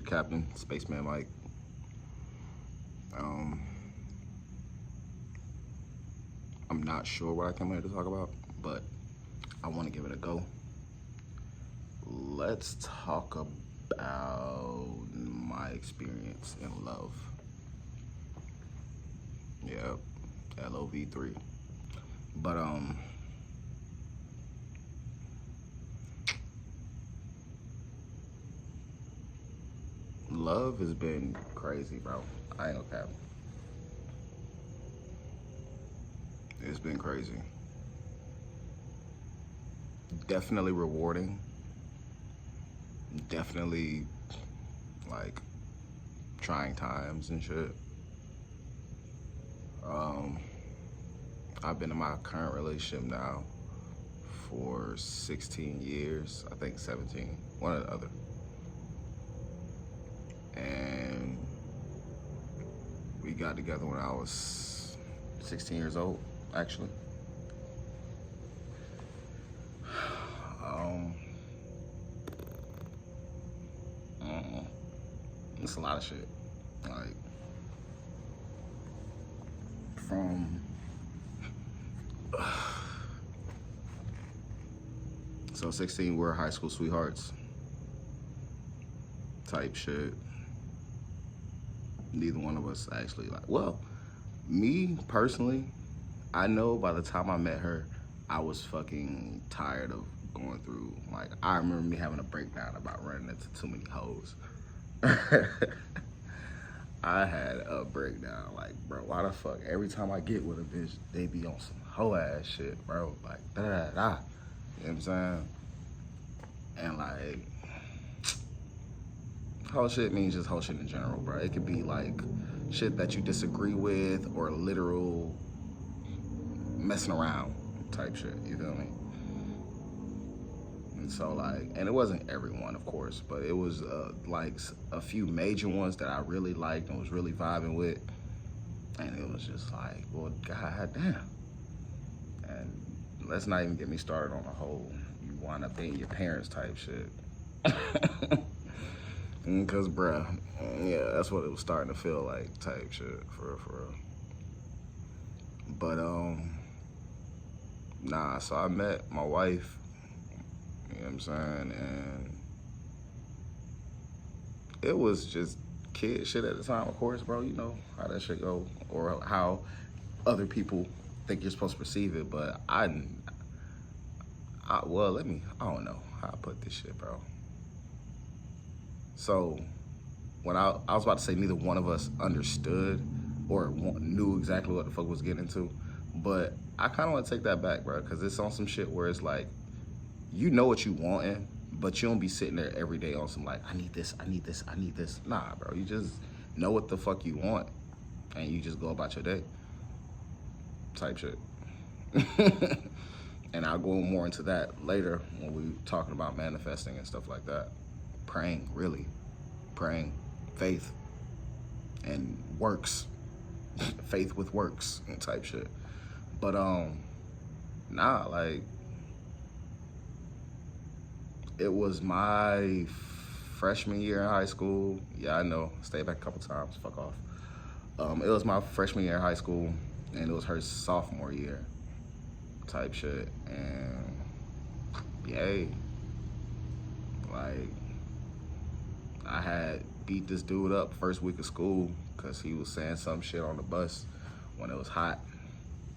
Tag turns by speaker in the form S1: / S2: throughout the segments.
S1: Captain, Spaceman Mike. Um, I'm not sure what I came here to talk about, but I want to give it a go. Let's talk about my experience in love. Yep, LOV3. But love has been crazy, bro. I ain't gonna cap. It's been crazy. Definitely rewarding. Definitely like trying times and shit. I've been in my current relationship now for 16 years, I think 17, one or the other. And we got together when I was 16 years old, actually. It's a lot of shit. Like, from so 16, we're high school sweethearts type shit. Neither one of us actually me personally, I know by the time I met her, I was fucking tired of going through, like, I remember me having a breakdown about running into too many hoes. I had a breakdown, like, bro, why the fuck every time I get with a bitch, they be on some hoe ass shit, bro, like, da-da-da-da, you know what I'm saying? And like, whole shit means just whole shit in general, bro. It could be like shit that you disagree with or literal messing around type shit, you feel me? And so like, and it wasn't everyone, of course, but it was like a few major ones that I really liked and was really vibing with. And it was just like, well, god damn. And let's not even get me started on the whole you wind up being your parents type shit. Cause bruh, yeah, that's what it was starting to feel like type shit, for real. But nah, so I met my wife, you know what I'm saying, and it was just kid shit at the time, of course, bro, you know how that shit go, or how other people think you're supposed to perceive it, but I don't know how I put this shit, bro. So when I was about to say neither one of us understood or knew exactly what the fuck was getting into, but I kind of want to take that back, bro, because it's on some shit where it's like, you know what you wanting, but you don't be sitting there every day on some like, I need this, I need this, I need this. Nah, bro, you just know what the fuck you want, and you just go about your day type shit. And I'll go more into that later when we talking about manifesting and stuff like that. Praying, really. Praying. Faith. And works. Faith with works and type shit. But, nah, like, it was my freshman year in high school. Yeah, I know. Stayed back a couple times. Fuck off. It was my freshman year in high school, and it was her sophomore year type shit. And, yay. Like, I had beat this dude up first week of school because he was saying some shit on the bus when it was hot.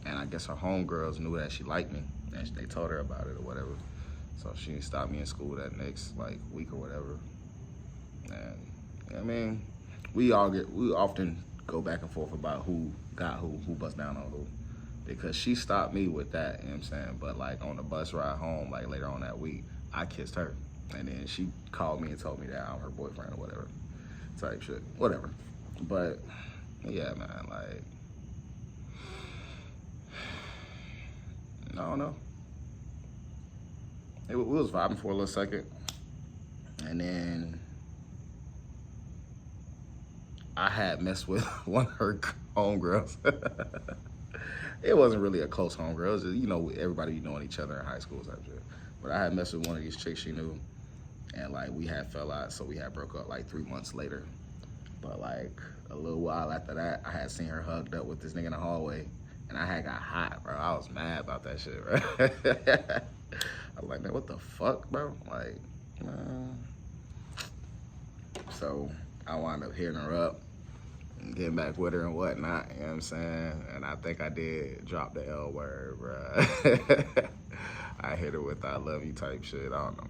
S1: And I guess her homegirls knew that she liked me, and they told her about it or whatever. So she stopped me in school that next like week or whatever. And you know what I mean, we often go back and forth about who got who bust down on who. Because she stopped me with that, you know what I'm saying? But like on the bus ride home, like later on that week, I kissed her. And then she called me and told me that I'm her boyfriend or whatever, type shit, whatever. But yeah, man, like, I don't know. We was vibing for a little second. And then I had messed with one of her homegirls. It wasn't really a close homegirl. It was just, you know, everybody be knowing each other in high school type shit. But I had messed with one of these chicks she knew. And like we had fell out, so we had broke up like 3 months later. But like a little while after that, I had seen her hugged up with this nigga in the hallway, and I had got hot, bro. I was mad about that shit, bro. I was like, man, what the fuck, bro? Like, so I wound up hitting her up and getting back with her and whatnot, you know what I'm saying? And I think I did drop the L word, bro. I hit her with I love you type shit, I don't know.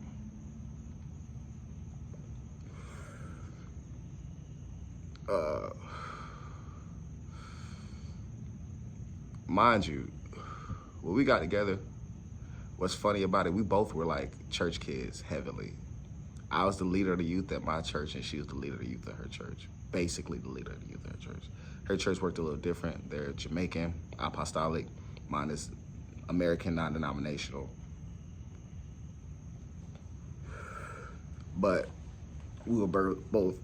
S1: Mind you, when we got together, what's funny about it, we both were like church kids heavily. I was the leader of the youth at my church, and she was the leader of the youth at her church. Basically the leader of the youth at her church. Her church worked a little different. They're Jamaican, apostolic. Mine is American, non-denominational. But we were both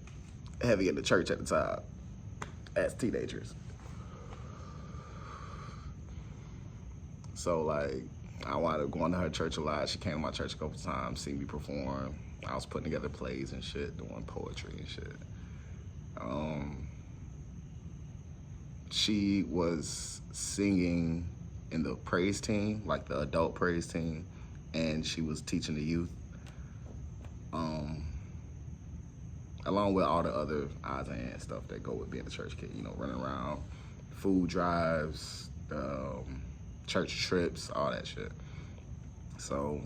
S1: heavy in the church at the time as teenagers. So like, I wound up going to her church a lot. She came to my church a couple times, seen me perform. I was putting together plays and shit, doing poetry and shit. She was singing in the praise team, like the adult praise team, and she was teaching the youth. Along with all the other odds and ends stuff that go with being a church kid, you know, running around, food drives, church trips, all that shit. So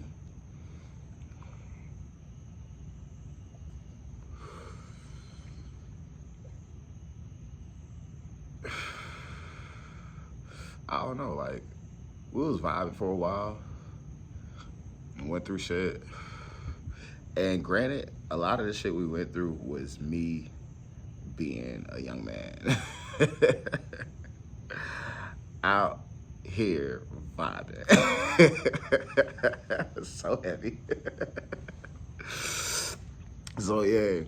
S1: I don't know, like, we was vibing for a while, went through shit. And granted, a lot of the shit we went through was me being a young man. Out here vibing. So heavy. So yeah,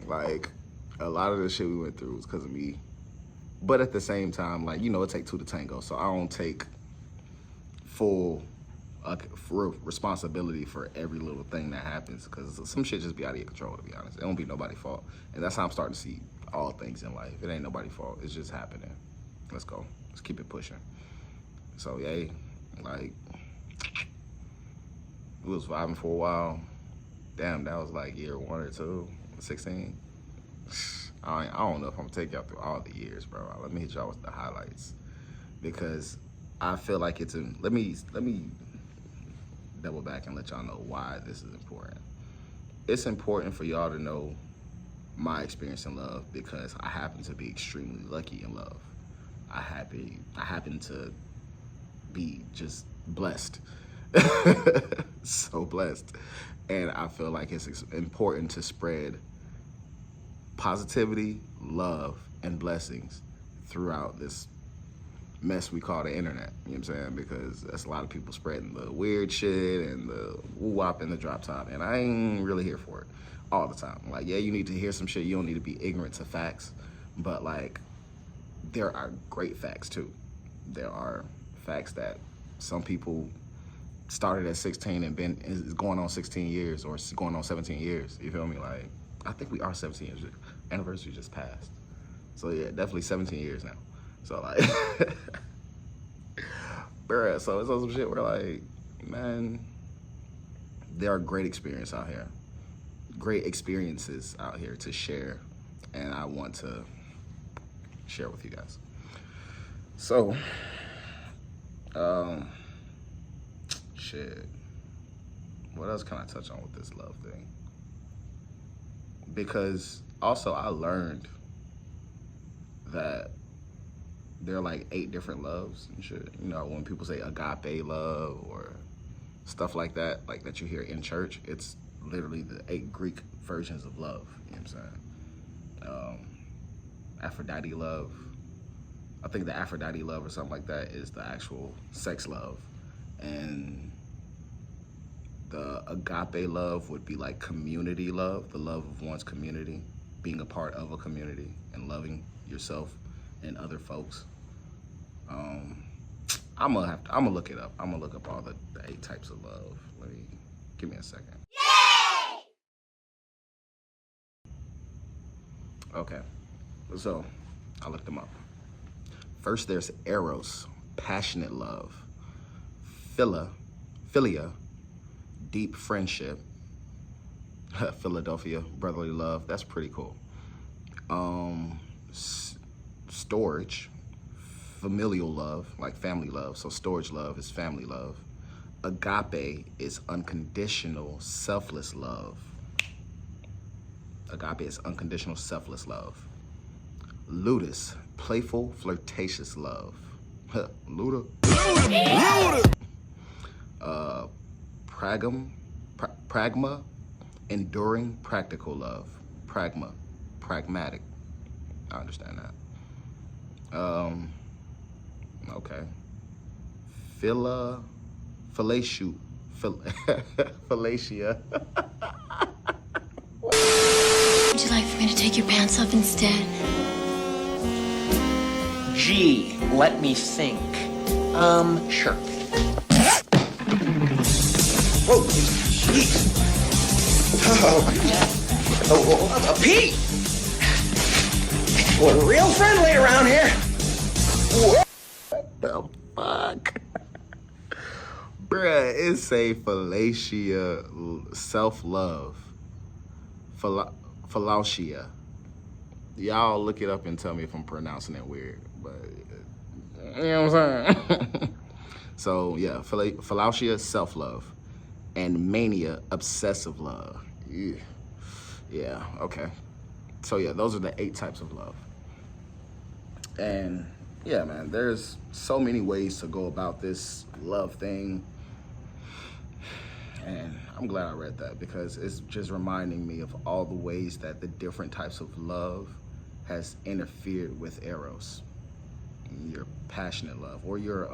S1: like, a lot of the shit we went through was because of me. But at the same time, like, you know, it takes two to tango, so I don't take full responsibility for every little thing that happens, because some shit just be out of your control, to be honest. It don't be nobody's fault. And that's how I'm starting to see all things in life. It ain't nobody's fault. It's just happening. Let's go. Let's keep it pushing. So yeah, like, we was vibing for a while. Damn, that was like year 1 or 2, 16. I don't know if I'm gonna take y'all through all the years, bro. Let me hit y'all with the highlights, because I feel like it's let me double back and let y'all know why this is important. It's important for y'all to know my experience in love, because I happen to be extremely lucky in love. I happen to be just blessed. So blessed. And I feel like it's important to spread positivity, love, and blessings throughout this mess we call the internet. You know what I'm saying? Because that's a lot of people spreading the weird shit and the woo-wop and the drop top, and I ain't really here for it all the time. Like, yeah, you need to hear some shit. You don't need to be ignorant to facts, but like, there are great facts too. There are facts that some people started at 16 and is going on 16 years or going on 17 years. You feel me? Like, I think we are 17 years. Anniversary just passed. So yeah, definitely 17 years now. So like, bruh, so it's also some shit where like, man, there are great experiences out here. Great experiences out here to share. And I want to share with you guys. So, shit. What else can I touch on with this love thing? Because also I learned that there are like 8 different loves and shit. You know, when people say agape love or stuff like that you hear in church, it's literally the 8 Greek versions of love. You know what I'm saying? Aphrodite love. I think the Aphrodite love or something like that is the actual sex love. And the agape love would be like community love, the love of one's community, being a part of a community and loving yourself and other folks. I'm gonna look it up. I'm gonna look up all the 8 types of love. Give me a second. Okay, so I looked them up. First, there's eros, passionate love. Philia, deep friendship. Philadelphia, brotherly love. That's pretty cool. Storage, familial love, like family love. So storage love is family love. Agape is unconditional, selfless love. Agape is unconditional, selfless love. Ludus, playful, flirtatious love. Luda. Pragma, enduring, practical love. Pragmatic. I understand that. Okay. Fallacia.
S2: Would you like for me to take your pants off instead?
S3: Gee, let me think. Sure. Whoa, jeez. Oh, Pete! We're real friendly around here.
S1: What the fuck? Bruh, it say fallacia, self-love. Fallacia. Y'all look it up and tell me if I'm pronouncing it weird, but you know what I'm saying? So yeah, fallacia, self-love, and mania, obsessive love. Yeah, okay. So yeah, those are the 8 types of love. And yeah, man, there's so many ways to go about this love thing. And I'm glad I read that because it's just reminding me of all the ways that the different types of love has interfered with eros, your passionate love, or your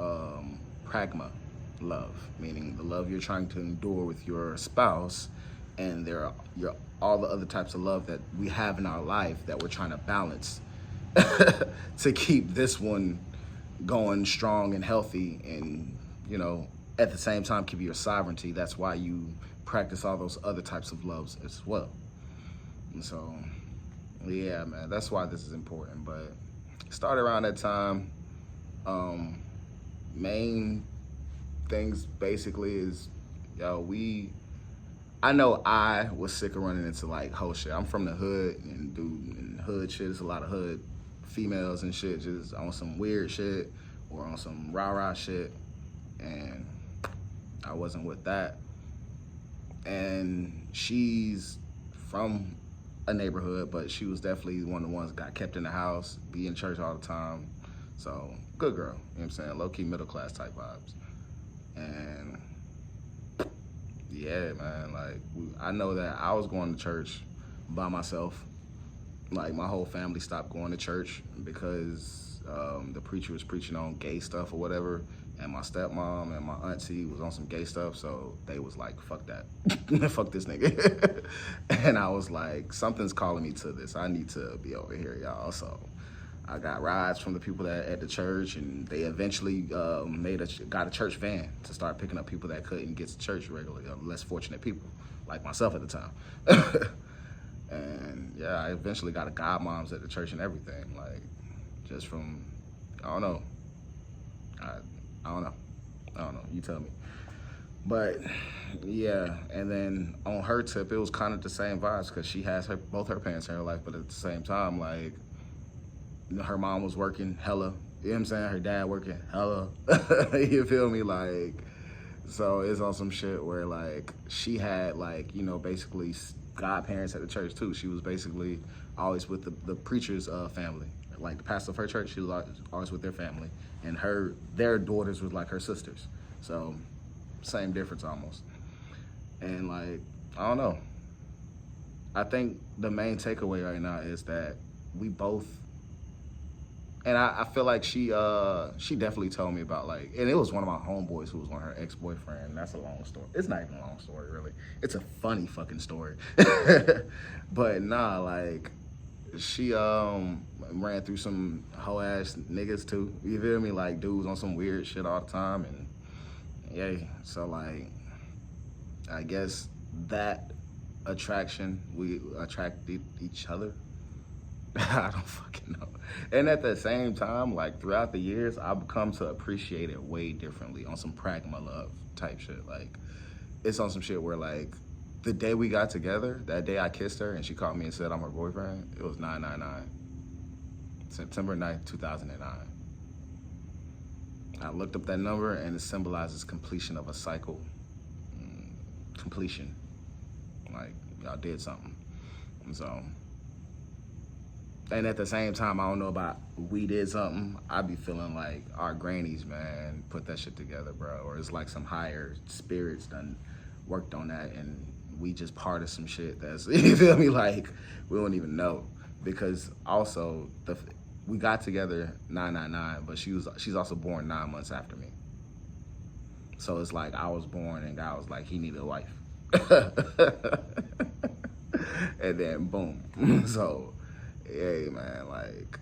S1: pragma love, meaning the love you're trying to endure with your spouse, and there are all the other types of love that we have in our life that we're trying to balance to keep this one going strong and healthy, and you know, at the same time keep your sovereignty. That's why you practice all those other types of loves as well. And so yeah, man, that's why this is important. But start around that time. Main things basically is, I know I was sick of running into like whole shit. I'm from the hood, and dude, in the hood shit, it's a lot of hood females and shit just on some weird shit or on some rah-rah shit, and I wasn't with that. And she's from a neighborhood, but she was definitely one of the ones that got kept in the house, be in church all the time. So good girl, you know what I'm saying? Low-key middle class type vibes. And yeah, man, like I know that I was going to church by myself. Like my whole family stopped going to church because the preacher was preaching on gay stuff or whatever, and my stepmom and my auntie was on some gay stuff, so they was like, fuck that. Fuck this nigga. And I was like, something's calling me to this. I need to be over here, y'all. So I got rides from the people that at the church, and they eventually got a church van to start picking up people that couldn't get to church regularly, less fortunate people, like myself at the time. And yeah, I eventually got a godmoms at the church and everything, like just from, I don't know, you tell me. But yeah, and then on her tip, it was kind of the same vibes because she has both her parents in her life, but at the same time, like, her mom was working hella, you know what I'm saying? Her dad working hella, you feel me? Like, so it's on some shit where like she had like, you know, basically godparents at the church too. She was basically always with the preacher's family. Like the pastor of her church, she was always with their family, and their daughters was like her sisters. So same difference almost. And like, I don't know. I think the main takeaway right now is that we both, and I feel like she definitely told me about like, and it was one of my homeboys who was one of her ex-boyfriend. That's a long story. It's not even a long story, really. It's a funny fucking story. But nah, like, she ran through some hoe ass niggas too. You feel me? Like dudes on some weird shit all the time, and yeah. So like, I guess that attraction, we attracted each other. I don't fucking know. And at the same time, like throughout the years, I've come to appreciate it way differently on some pragma love type shit. Like it's on some shit where like the day we got together, that day I kissed her and she called me and said I'm her boyfriend, it was 999. September 9th, 2009. I looked up that number and it symbolizes completion of a cycle. Completion. Like y'all did something. And so, and at the same time, I don't know about we did something. I be feeling like our grannies, man, put that shit together, bro. Or it's like some higher spirits done worked on that and we just part of some shit that's, you feel me? Like, we don't even know. Because also, we got together 999, but she's also born 9 months after me. So it's like I was born and God was like, he needed a wife. And then boom. So, hey man, like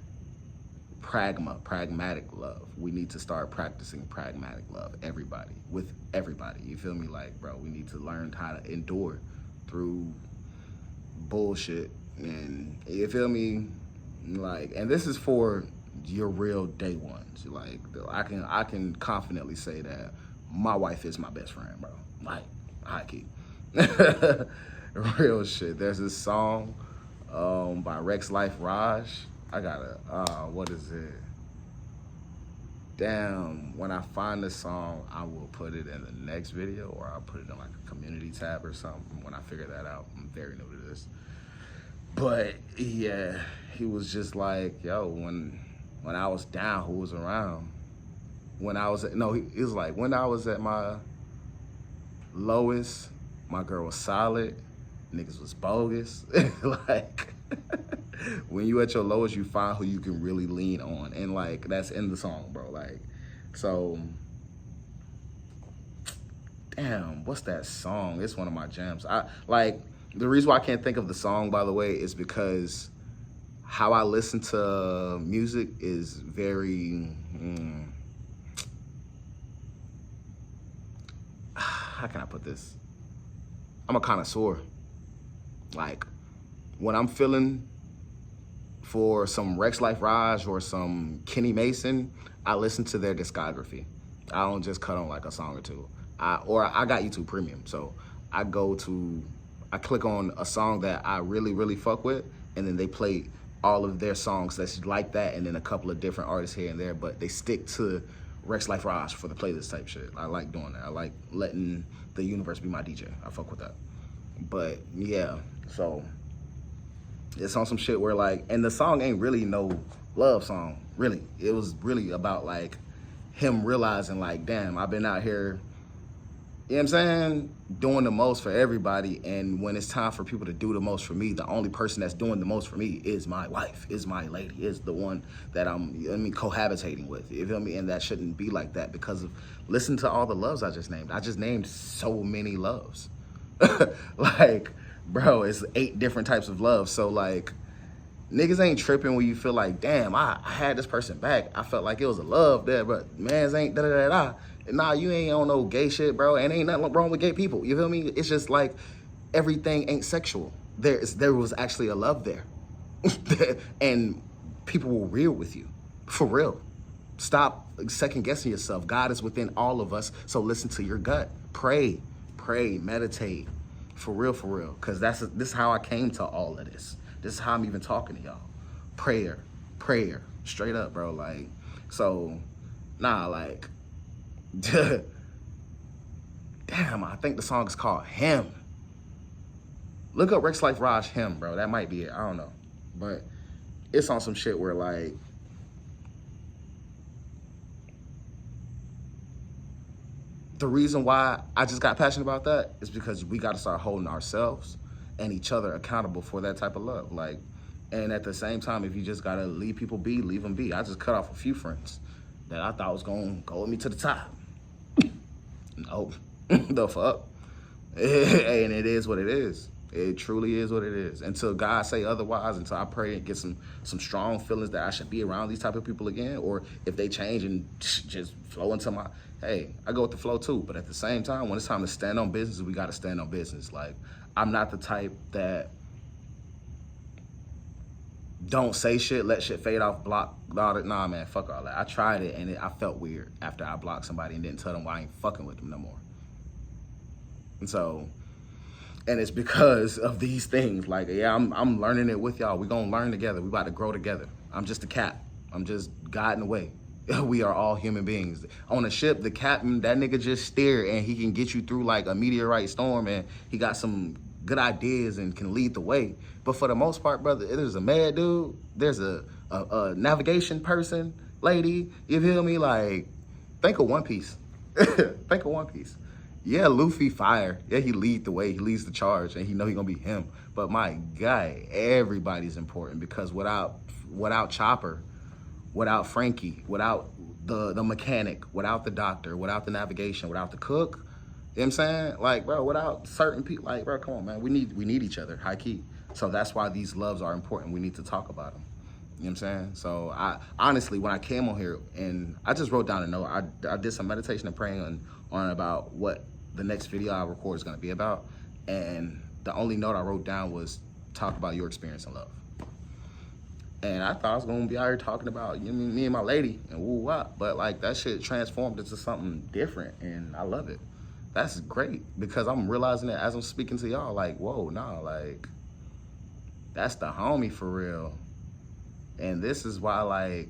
S1: pragmatic love. We need to start practicing pragmatic love, with everybody. You feel me? Like, bro, we need to learn how to endure through bullshit. And you feel me? Like, and this is for your real day ones. Like, I can confidently say that my wife is my best friend, bro. Like, high key. Real shit. There's this song by Rex Life Raj. I gotta, what is it? Damn, when I find this song, I will put it in the next video or I'll put it in like a community tab or something when I figure that out. I'm very new to this. But yeah, he was just like, yo, when I was down, who was around? He was like, when I was at my lowest, my girl was solid, niggas was bogus. Like, when you at your lowest, you find who you can really lean on. And like, that's in the song, bro. Like, so, damn, what's that song? It's one of my jams. The reason why I can't think of the song, by the way, is because how I listen to music is very, how can I put this? I'm a connoisseur. Like, when I'm feeling for some Rex Life Raj or some Kenny Mason, I listen to their discography. I don't just cut on like a song or two. I got YouTube Premium, so I click on a song that I really, really fuck with, and then they play all of their songs that's like that, and then a couple of different artists here and there, but they stick to Rex Life Raj for the playlist type shit. I like doing that. I like letting the universe be my DJ. I fuck with that. But yeah, so it's on some shit where like, and the song ain't really no love song, really. It was really about like him realizing like, damn, I've been out here, you know what I'm saying, doing the most for everybody, and when it's time for people to do the most for me, the only person that's doing the most for me is my wife, is my lady, is the one that I'm cohabitating with, you feel me? And that shouldn't be like that because of, listen to all the loves I just named. I just named so many loves. Like, bro, it's 8 different types of love. So like, niggas ain't tripping when you feel like, damn, I had this person back. I felt like it was a love there, but mans ain't da-da-da-da. Nah, you ain't on no gay shit, bro, and ain't nothing wrong with gay people. You feel me? It's just like everything ain't sexual. There was actually a love there. And people were real with you. For real. Stop second guessing yourself. God is within all of us, so listen to your gut. Pray, meditate. For real. Because this is how I came to all of this. This is how I'm even talking to y'all. Prayer. Straight up, bro. Like, so, nah, like, damn, I think the song is called Him. Look up Rex Life Raj Him, bro. That might be it. I don't know. But it's on some shit where, like, the reason why I just got passionate about that is because we got to start holding ourselves and each other accountable for that type of love. Like, and at the same time, if you just got to leave people be, leave them be. I just cut off a few friends that I thought was going to go with me to the top. Nope. The fuck? And it is what it is. It truly is what it is. Until God say otherwise, until I pray and get some strong feelings that I should be around these type of people again, or if they change and just flow into my, hey, I go with the flow too. But at the same time, when it's time to stand on business, we got to stand on business. Like, I'm not the type that don't say shit, let shit fade off, block, all that. Nah, man, fuck all that. I tried it and I felt weird after I blocked somebody and didn't tell them why I ain't fucking with them no more. And so, and it's because of these things. Like, yeah, I'm learning it with y'all. We gonna learn together. We about to grow together. I'm just a cap. I'm just guiding the way. We are all human beings. On a ship, the captain, that nigga just steer and he can get you through like a meteorite storm and he got some good ideas and can lead the way. But for the most part, brother, there's a mad dude, there's a navigation person, lady, you feel me? Like, think of One Piece. Think of One Piece. Yeah, Luffy fire. Yeah, he lead the way, he leads the charge, and he know he gonna be him. But my guy, everybody's important because without Chopper, without Frankie, without the mechanic, without the doctor, without the navigation, without the cook, you know what I'm saying? Like, bro, without certain people, like, bro, come on, man. We need each other, high key. So that's why these loves are important. We need to talk about them. You know what I'm saying? So I honestly, when I came on here and I just wrote down a note, I did some meditation and praying on about what the next video I record is gonna be about. And the only note I wrote down was talk about your experience in love. And I thought I was gonna be out here talking about me and my lady and woo wop, but like that shit transformed into something different and I love it. That's great because I'm realizing that as I'm speaking to y'all, like, whoa, nah, like, that's the homie for real. And this is why, like,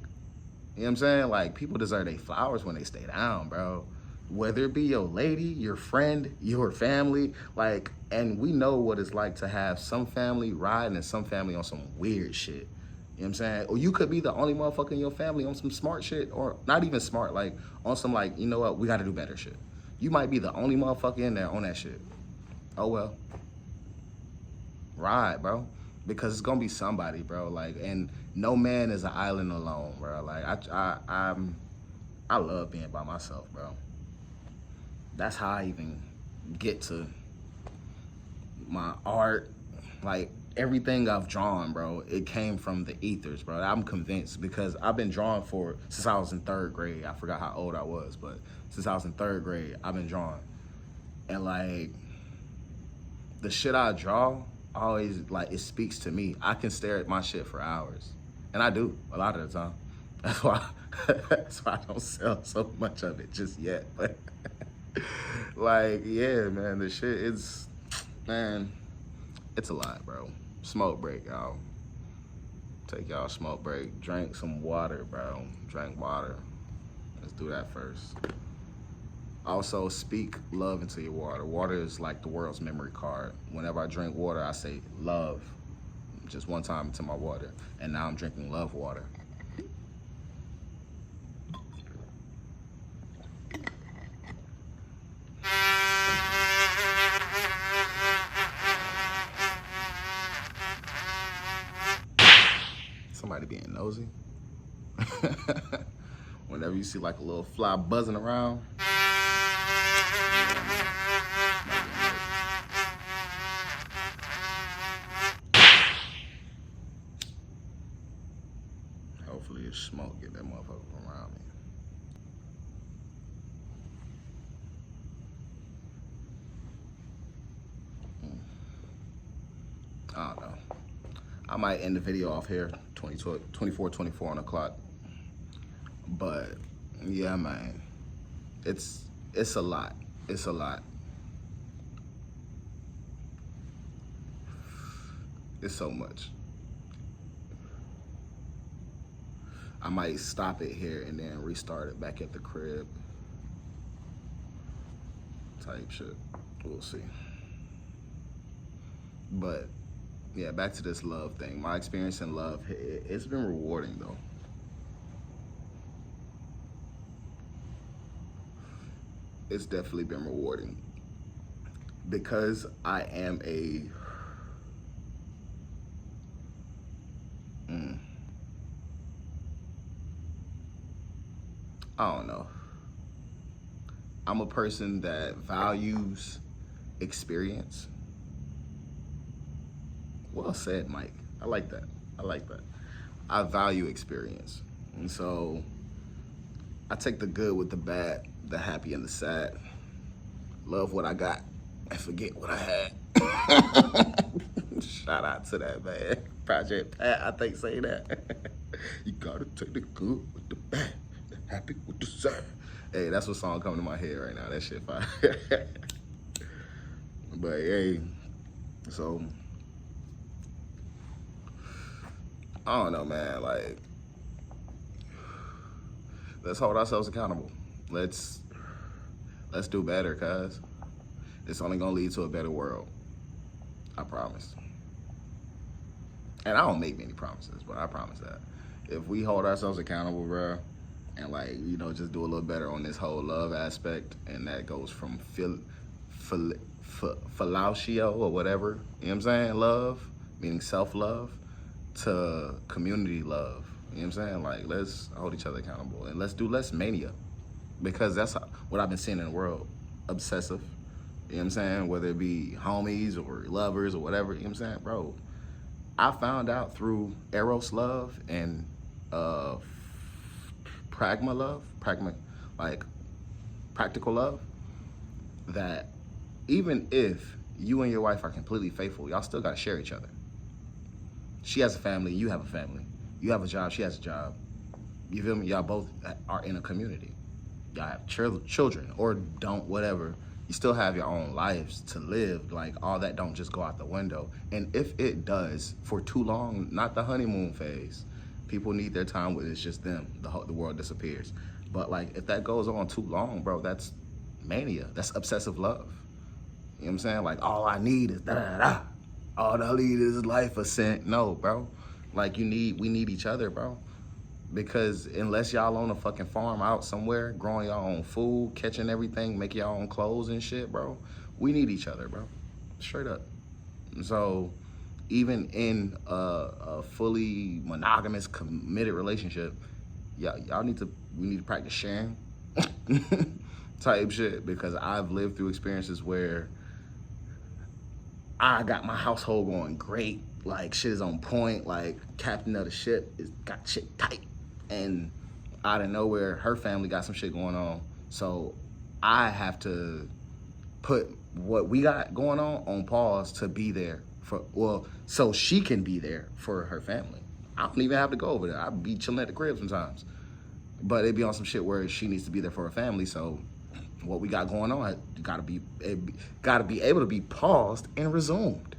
S1: you know what I'm saying? Like, people deserve their flowers when they stay down, bro. Whether it be your lady, your friend, your family, like, and we know what it's like to have some family riding and some family on some weird shit. You know what I'm saying? Or you could be the only motherfucker in your family on some smart shit, or not even smart, like, on some, like, you know what, we gotta do better shit. You might be the only motherfucker in there on that shit. Oh well. Ride, bro. Because it's gonna be somebody, bro. Like, and no man is an island alone, bro. Like, I love being by myself, bro. That's how I even get to my art. Like, everything I've drawn, bro, it came from the ethers, bro. I'm convinced because I've been drawing since I was in 3rd grade. I forgot how old I was, but since I was in 3rd grade, I've been drawing. And like, the shit I draw always, like, it speaks to me. I can stare at my shit for hours. And I do, a lot of the time. That's why I don't sell so much of it just yet. But like, yeah, man, the shit is, man, it's a lot, bro. Smoke break, y'all. Take y'all smoke break. Drink some water, bro. Drink water. Let's do that first. Also, speak love into your water. Water is like the world's memory card. Whenever I drink water, I say love. Just one time into my water. And now I'm drinking love water. Somebody being nosy. Whenever you see like a little fly buzzing around. Hopefully it's smoke, get that motherfucker from around me. I don't know. I might end the video off here, 24:24 on the clock. But yeah, man, it's a lot. It's a lot. It's so much. I might stop it here and then restart it back at the crib. Type shit. We'll see. But yeah, back to this love thing. My experience in love, it's been rewarding though. It's definitely been rewarding because I am I don't know. I'm a person that values experience. Well said, Mike. I like that. I like that. I value experience. And so I take the good with the bad, the happy and the sad. Love what I got and forget what I had. Shout out to that, man. Project Pat, I think, say that. You gotta take the good with the bad, the happy with the sad. Hey, that's what song coming to my head right now. That shit fire. But hey, so I don't know, man. Like, let's hold ourselves accountable. Let's do better, cuz it's only gonna lead to a better world. I promise. And I don't make many promises, but I promise that if we hold ourselves accountable, bro, and like, you know, just do a little better on this whole love aspect, and that goes from fellatio or whatever, you know what I'm saying? Love, meaning self-love, to community love. You know what I'm saying? Like, let's hold each other accountable and let's do less mania, because that's what I've been seeing in the world. Obsessive, you know what I'm saying? Whether it be homies or lovers or whatever, you know what I'm saying? Bro, I found out through Eros love and pragma love, like practical love, that even if you and your wife are completely faithful, y'all still gotta share each other. She has a family, you have a family. You have a job, she has a job. You feel me? Y'all both are in a community. Y'all have children or don't, whatever. You still have your own lives to live. Like, all that don't just go out the window. And if it does for too long, not the honeymoon phase, people need their time where it's just them. The world disappears. But like, if that goes on too long, bro, that's mania. That's obsessive love. You know what I'm saying? Like, all I need is da-da-da. All I need is life ascent. No, bro. Like, we need each other, bro. Because unless y'all on a fucking farm out somewhere, growing y'all own food, catching everything, making y'all own clothes and shit, bro, we need each other, bro. Straight up. So even in a fully monogamous, committed relationship, we need to practice sharing type shit, because I've lived through experiences where I got my household going great, like shit is on point, like captain of the ship is got shit tight, and out of nowhere her family got some shit going on, so I have to put what we got going on pause to be there so she can be there for her family. I don't even have to go over there. I'd be chilling at the crib sometimes, but it'd be on some shit where she needs to be there for her family. So what we got going on gotta be able to be paused and resumed.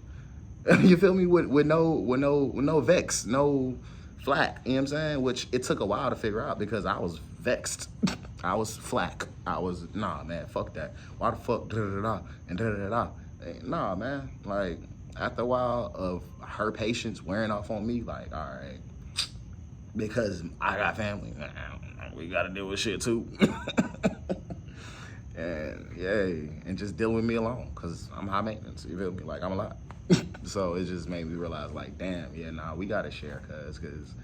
S1: You feel me? With no vex, no flack. You know what I'm saying? Which it took a while to figure out, because I was vexed. I was flack. I was, nah, man, fuck that. Why the fuck da-da-da-da and da-da-da-da? Nah, man. Like, after a while of her patience wearing off on me, like, all right, because I got family, we gotta deal with shit too. And yay, and just dealing with me alone, because I'm high maintenance, you feel me? Like, I'm a lot. So it just made me realize, like, damn, yeah, nah, we gotta share, because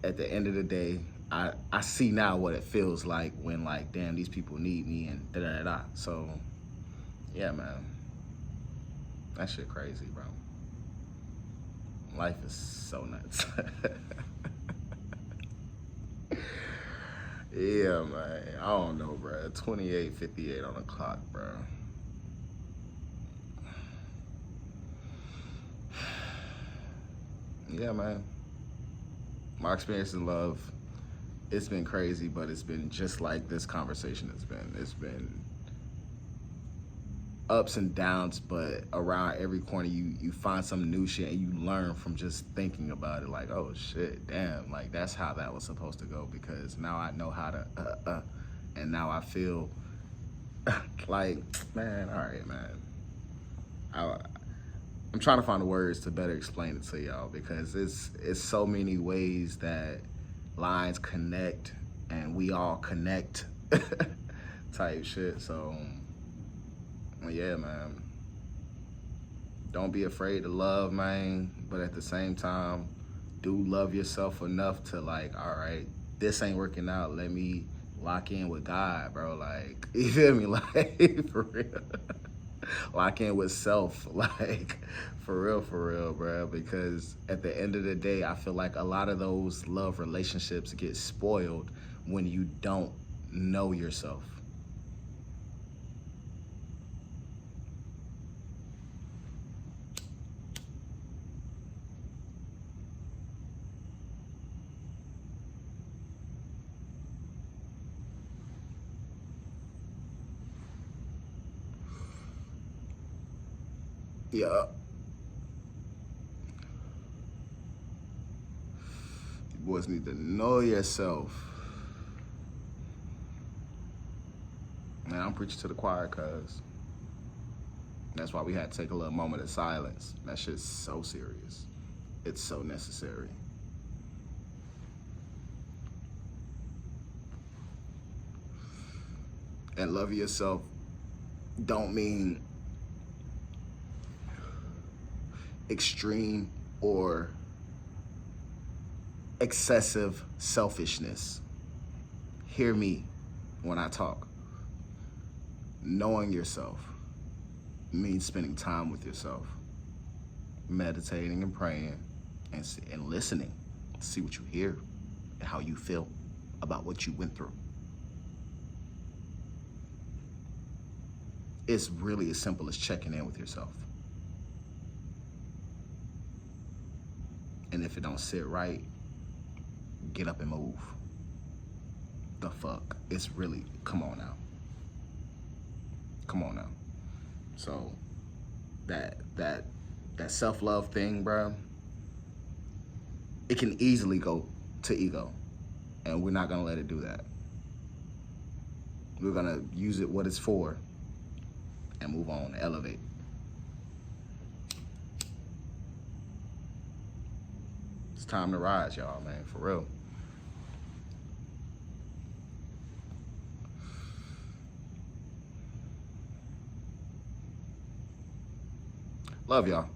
S1: at the end of the day, I see now what it feels like when, like, damn, these people need me and da-da-da-da. So, yeah, man, that shit crazy, bro. Life is so nuts. Yeah, man, I don't know, bro. 28:58 on the clock, bro. Yeah, man. My experience in love, it's been crazy, but it's been just like this conversation has been. It's been ups and downs, but around every corner you find some new shit, and you learn from just thinking about it. Like, oh shit, damn, like that's how that was supposed to go, because now I know how to and now I feel like, man, all right, man. I'm trying to find the words to better explain it to y'all, because it's so many ways that lines connect and we all connect type shit. So yeah, man, don't be afraid to love, man, but at the same time, do love yourself enough to, like, all right, this ain't working out, let me lock in with God, bro. Like, you feel me? Like, for real. Lock in with self, like, for real, bro. Because at the end of the day, I feel like a lot of those love relationships get spoiled when you don't know yourself. Yeah. You boys need to know yourself. Man, I'm preaching to the choir, cuz. That's why we had to take a little moment of silence. That shit's so serious. It's so necessary. And love yourself don't mean extreme or excessive selfishness. Hear me when I talk. Knowing yourself means spending time with yourself, meditating and praying and listening to see what you hear and how you feel about what you went through. It's really as simple as checking in with yourself. And if it don't sit right, get up and move. The fuck? It's really, come on now. Come on now. So that self-love thing, bro, it can easily go to ego. And we're not gonna let it do that. We're gonna use it what it's for and move on, elevate. It's time to rise, y'all, man, for real. Love y'all.